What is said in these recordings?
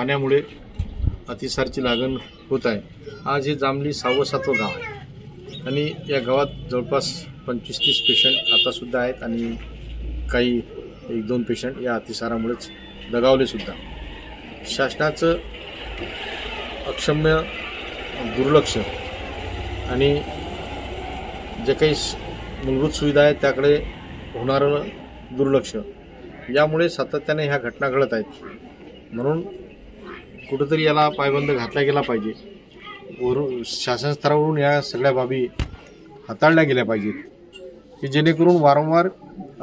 पाण्यामुळे अतिसारची लागण होत आहे। आज हे जांभली 6व-7व गाव आहे आणि या गावात जवळपास 25-30 पेशंट आतासुद्धा आहेत आणि काही 1-2 पेशंट या अतिसारामुळेच दगावले सुद्धा। शासनाचं अक्षम्य दुर्लक्ष आणि जे काही मूलभूत सुविधा आहेत त्याकडे होणारं दुर्लक्ष यामुळे सातत्याने ह्या घटना घडत आहेत। म्हणून कुठेतरी याला पायबंद घातला गेला पाहिजे। वरून शासन स्तरावरून या सगळ्या बाबी हाताळल्या गेल्या पाहिजेत की जेणेकरून वारंवार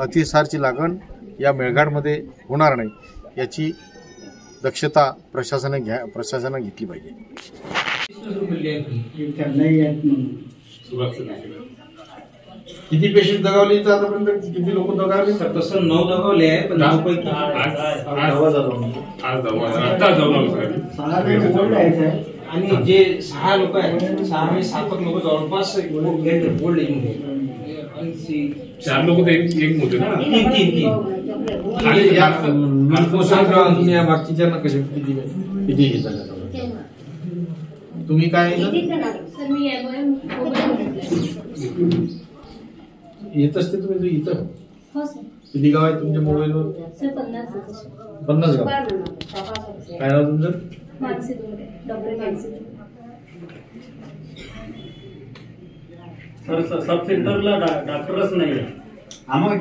अतिसारची लागण या मेळघाटमध्ये होणार नाही याची दक्षता प्रशासनाने घेतली पाहिजे। किती पेशंट दगावले आतापर्यंत? किती लोक दगावले? तसं 9 दगावले आहे पण 9 पैकी आणि जे 6 लोक आहेत 6 आणि 7 लोक जवळपास बोलले आणि 4 लोक एक मोठे ना 3 या बाकीच्या ना कसे किती घेतला? तुम्ही काय येत असते तुम्ही इथं? किती गाव आहे तुमच्या मोबाईलवर? 50 गाव। काय नाव तुमचं? सर सब सेंटरला डॉक्टरच नाही आहे। आम्हाला